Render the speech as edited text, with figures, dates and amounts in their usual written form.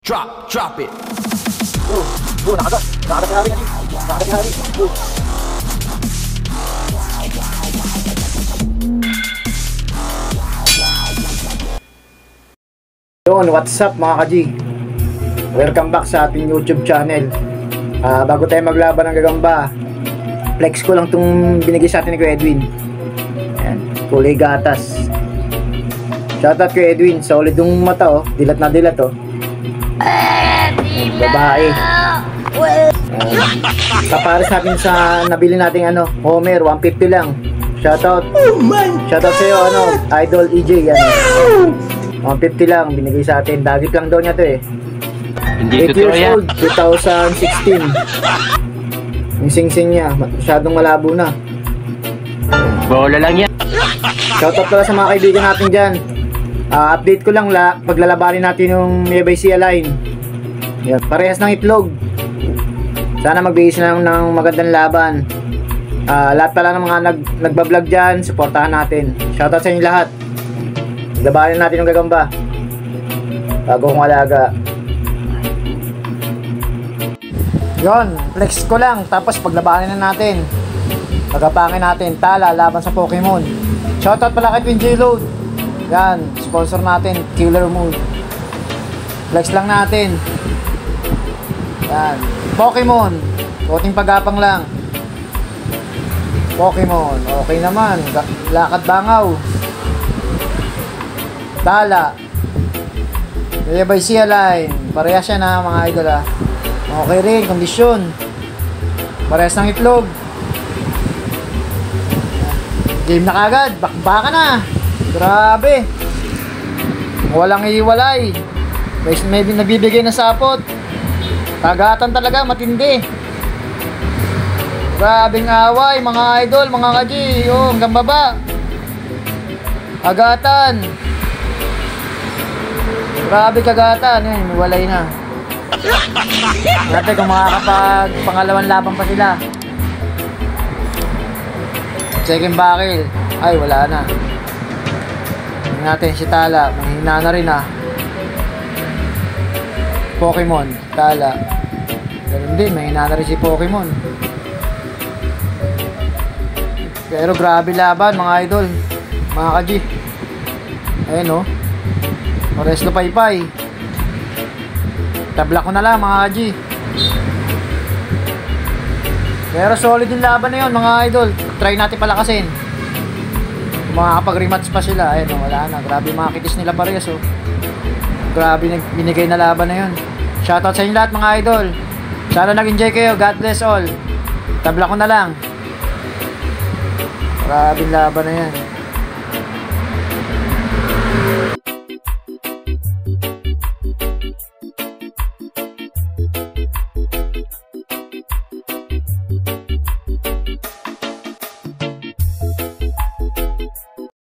Drop it. Nakagat si Harry. Yun, what's up mga ka-G? Welcome back sa ating YouTube channel. Bago tayo maglaban ng gagamba, flex ko lang itong binigay sa atin ni Kuya Edwin. Ayan, kulay gatas. Shoutout Kuya Edwin, solid yung mata oh. Dilat na dilat oh. Babae. Kapares natin sa nabili nating Homer, 150 lang. Shoutout. Shoutout sa iyo Idol EJ yan. 150 lang binigay sa atin. Dagit lang daw niya to eh. Hindi 8 years old, 2016. Yung sing-sing niya, masyadong malabo na. Bola lang yan. Shoutout pala sa mga kaibigan natin dyan. Update ko lang paglalabanin natin yung Nearby Sea Line. Yan, parehas ng itlog. Sana magbigay sila ng magandang laban. Lahat pala ng mga nagbablog dyan, supportahan natin. Shoutout sa inyo lahat. Labanin natin yung gagamba bago kong alaga. Yon, flex ko lang. Tapos paglabanin na natin, pagkapangin natin tala laban sa Pokemon. Shoutout pala kay Twin J-Load. Yan, sponsor natin, Killer Moon. Flex lang natin. Yan, Pokemon, konting pagapang lang. Pokemon, okay naman. Lakad bangaw. Tala. Nearby Sea Line. Parehas yan mga idol Okay rin, kondisyon. Parehas ng itlog. Game na kagad, bakbaka na. Grabe. Walang iwalay. May nagbibigay na sapot. Tagatan talaga, matindi. Grabing away, mga idol, mga ka-G. Hanggang baba. Agatan. Grabe kagatan. Yan, walay na. Natin kung makakapag pangalawang laban pa sila. Second bakil. Ay, wala na. Tingnan natin si Tala. Mahina na rin Pokemon, Tala. Ganun din, mahina na rin si Pokemon. Pero grabe laban mga idol, mga ka-G. Ayun Oreslo Paypay. Tabla ko na lang mga ka-G. Pero solid yung laban na yun mga idol. Try natin palakasin. Makakapag-rematch pa sila. Ayun wala na. Grabe mga kitis nila parehas Grabe binigay na laban na yun. Shoutout sa inyo lahat mga idol. Sana nag-enjoy kayo. God bless all. Tabla ko na lang. Grabe laban na yan.